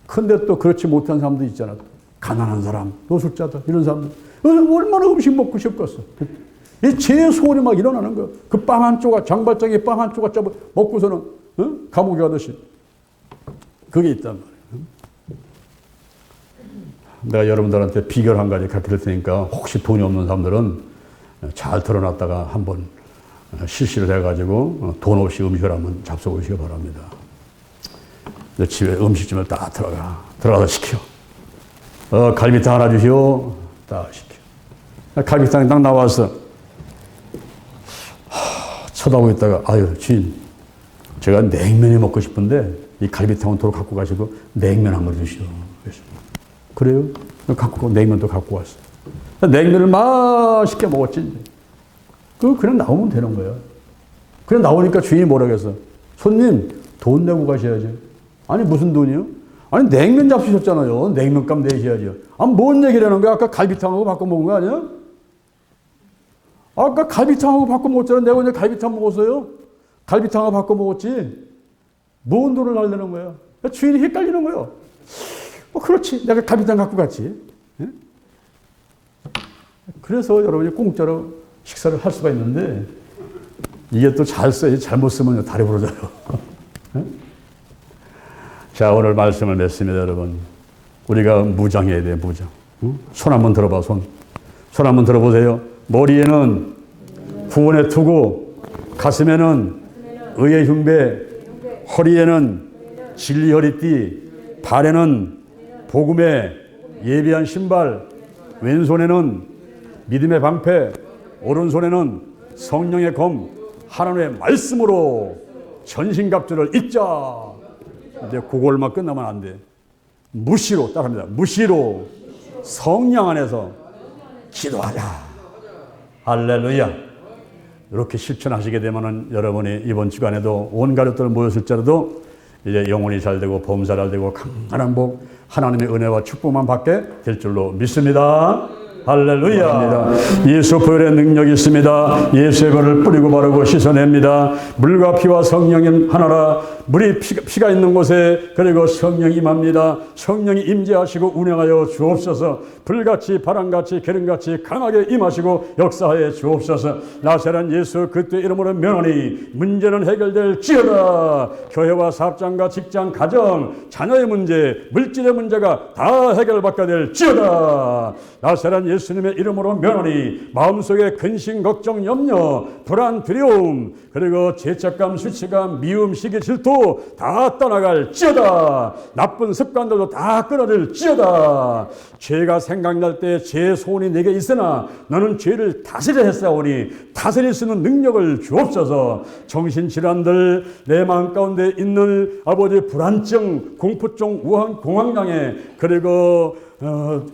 근데 또 그렇지 못한 사람도 있잖아. 가난한 사람, 노숙자들, 이런 사람들. 얼마나 음식 먹고 싶겠어. 이 죄의 소원이 막 일어나는 거야. 그 빵 한 조각, 장발장에 빵 한 조각 잡아 먹고서는, 감옥에 가듯이. 그게 있단 말이에요. 내가 여러분들한테 비결 한 가지 가르칠 테니까 혹시 돈이 없는 사람들은 잘 털어놨다가 한번 실시를 해가지고 돈 없이 음식을 한번 잡숴보시기 바랍니다. 집에 음식점에 딱 들어가서 시켜. 갈비탕 하나 주시오. 딱 시켜. 갈비탕이 딱 나와서 쳐다보고 있다가 아유 주인 제가 냉면이 먹고 싶은데 이 갈비탕은 도로 갖고 가시고 냉면 한 번 주시오. 그래요? 갖고 냉면도 갖고 왔어. 냉면을 맛있게 먹었지. 그냥 나오면 되는 거야. 그냥 나오니까 주인이 뭐라고 했어? 손님 돈 내고 가셔야죠. 아니 무슨 돈이요? 아니 냉면 잡수셨잖아요. 냉면값 내셔야죠. 아 뭔 얘기를 하는 거야? 아까 갈비탕하고 바꿔 먹은 거 아니야? 아까 갈비탕하고 바꿔 먹었잖아. 내가 오늘 갈비탕 먹었어요. 갈비탕하고 바꿔 먹었지. 뭔 돈을 달라는 거야? 주인이 헷갈리는 거예요. 그렇지. 내가 갈비탕 갖고 갔지. 예? 그래서 여러분이 공짜로 식사를 할 수가 있는데 이게 또 잘 써야지 잘못 쓰면 다리 부러져요. 예? 자 오늘 말씀을 맺습니다. 여러분. 우리가 무장해야 돼. 무장. 손 한번 들어봐. 손 한번 들어보세요. 머리에는 구원의 투구, 가슴에는 의의 흉배, 허리에는 진리 허리띠, 발에는 복음의 예비한 신발, 왼손에는 믿음의 방패, 오른손에는 성령의 검, 하나님의 말씀으로 전신갑주를 입자. 이제 그걸만 끝나면 안 돼. 무시로 따라합니다. 무시로 성령 안에서 기도하자. 할렐루야. 이렇게 실천하시게 되면은 여러분이 이번 주간에도 온 가족들 모였을지라도 이제 영혼이 잘 되고 범사 잘 되고 강건한 복, 하나님의 은혜와 축복만 받게 될 줄로 믿습니다. 할렐루야. 예수 보혈의 능력이 있습니다. 예수의 벌을 뿌리고 바르고 씻어냅니다. 물과 피와 성령은 하나라. 물이 피가 있는 곳에 그리고 성령이 임합니다. 성령이 임재하시고 운행하여 주옵소서. 불같이 바람같이 기름같이 강하게 임하시고 역사하여 주옵소서. 나사렛 예수 그리스도의 이름으로 명하니 문제는 해결될지어다. 교회와 사업장과 직장, 가정, 자녀의 문제, 물질의 문제가 다 해결받게 될지어다. 나사렛 예수님의 이름으로 명하니 마음속에 근심, 걱정, 염려, 불안, 두려움, 그리고 죄책감, 수치감, 미움, 시기, 질투 다 떠나갈지어다. 나쁜 습관들도 다 끊어질지어다. 죄가 생각날 때 제 소원이 내게 있으나 너는 죄를 다스려 했사오니 다스릴 수 있는 능력을 주옵소서. 정신질환들, 내 마음 가운데 있는 아버지 불안증, 공포증, 공황장애, 그리고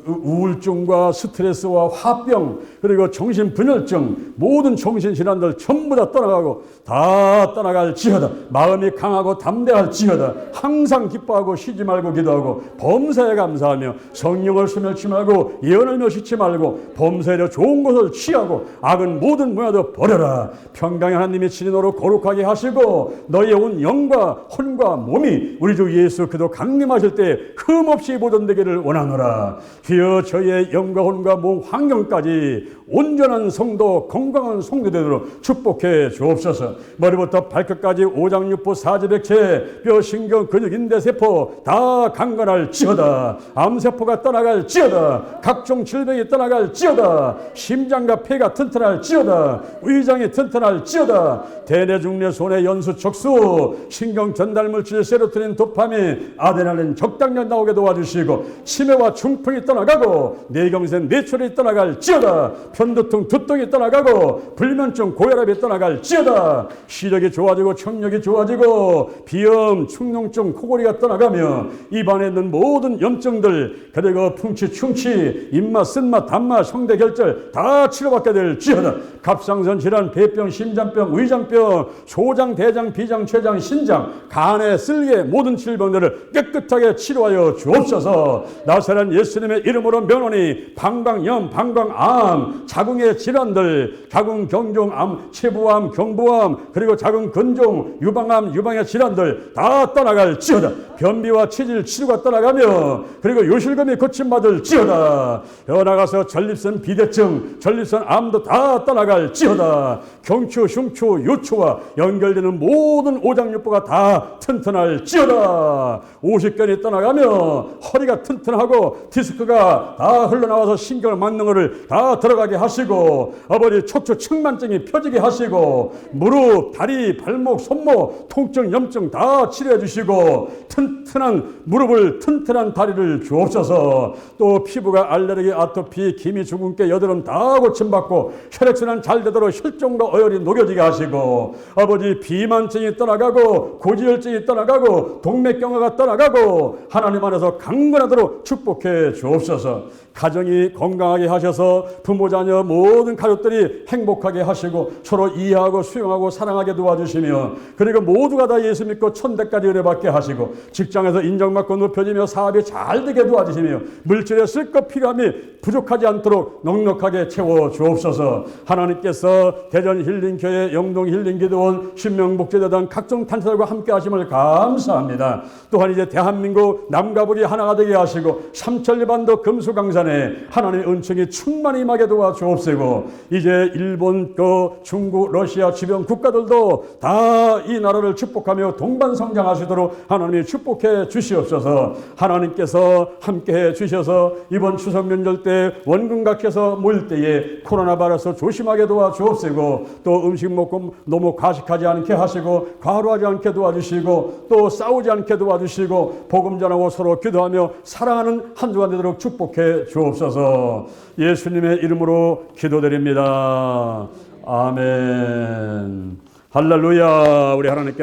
우울증과 스트레스와 화병, 그리고 정신분열증, 모든 정신질환들 전부 다 떠나가고 다 떠나갈지어다. 마음이 강하고 담대할지어다. 항상 기뻐하고 쉬지 말고 기도하고 범사에 감사하며 성령을 스멸치 말고 예언을 멸시치 말고 범사에 좋은 것을 취하고 악은 모든 모양도 버려라. 평강의 하나님이 친인으로 거룩하게 하시고 너희의 온 영과 혼과 몸이 우리 주 예수 그리스도 강림하실 때 흠없이 보존되기를 원하노라. 주여 저희의 영과 혼과 몸 환경까지 온전한 성도, 건강한 성도 되도록 축복해 주옵소서. 머리부터 발끝까지 오장육부 사지백체, 뼈, 신경, 근육, 인대, 세포 다 강건할지어다. 암세포가 떠나갈지어다. 각종 질병이 떠나갈지어다. 심장과 폐가 튼튼할지어다. 위장이 튼튼할지어다. 대뇌중뇌, 손해, 연수, 척수, 신경 전달물질, 세로토닌, 도파민, 아드레날린 적당량 나오게 도와주시고 치매와 중풍이 떠나가고 뇌경색, 뇌출이 떠나갈지어다. 편두통, 두통이 떠나가고 불면증, 고혈압이 떠나갈지어다. 시력이 좋아지고 청력이 좋아지고 비염, 축농증, 코골이가 떠나가며 입안에 있는 모든 염증들, 그리고 풍치, 충치, 입맛, 쓴맛, 단맛, 성대결절 다 치료받게 될지어다. 갑상선 질환, 배병, 심장병, 위장병, 소장, 대장, 비장, 췌장, 신장, 간에 쓸개 모든 질병들을 깨끗하게 치료하여 주옵소서. 나사렛 예수님의 이름으로 명하니 방광염, 방광암, 자궁의 질환들, 자궁 경종암, 체부암, 경부암, 그리고 자궁 근종, 유방암, 유방의 질환들 다 떠나갈지어다. 변비와 치질 치료가 떠나가며 그리고 요실금이 고침받을지어다. 나가서 전립선 비대증, 전립선 암도 다 떠나갈지어다. 경추, 흉추, 요추와 연결되는 모든 오장육부가 다 튼튼할지어다. 오십견이 떠나가며 허리가 튼튼하고 디스크가 다 흘러나와서 신경을 막는 것을 다 들어가게 하시고 아버지 척추 측만증이 펴지게 하시고 무릎, 다리, 발목, 손목 통증, 염증 다 치료해 주시고 튼튼한 무릎을, 튼튼한 다리를 주옵소서. 또 피부가 알레르기, 아토피, 기미, 주근깨, 여드름 다 고침받고 혈액순환 잘 되도록 혈종과 어혈이 녹여지게 하시고 아버지 비만증이 떠나가고 고지혈증이 떠나가고 동맥경화가 떠나가고 하나님 안에서 강건하도록 축복해 주옵소서. 가정이 건강하게 하셔서 부모, 자녀 모든 가족들이 행복하게 하시고 서로 이해하고 수용하고 사랑하게 도와주시며 그리고 모두가 다 예수 믿고 천대까지 은혜받게 하시고 직장에서 인정받고 높여지며 사업이 잘 되게 도와주시며 물질에 쓸 것 필요함이 부족하지 않도록 넉넉하게 채워 주옵소서. 하나님께서 대전 힐링교회, 영동 힐링기도원, 신명복지재단 각종 단체들과 함께 하심을 감사합니다. 또한 이제 대한민국 남과 북이 하나가 되게 하시고 삼천리반도 금수강산에 하나님의 은총이 충만히 임하게 도와주옵시고 이제 일본, 중국, 러시아 주변 국가들도 다 이 나라를 축복하며 동반성장하시도록 하나님이 축복해 주시옵소서. 하나님께서 함께해 주셔서 이번 추석 명절 때 원금각해서 모일 때에 코로나 바이러스 조심하게 도와주옵시고 또 음식 먹고 너무 과식하지 않게 하시고 과로하지 않게 도와주시고 또 싸우지 않게 도와주시고 복음 전하고 서로 기도하며 사랑하는 한 주간 되도록 축복해 주옵소서. 예수님의 이름으로 기도드립니다. 아멘. 할렐루야. 우리 하나님께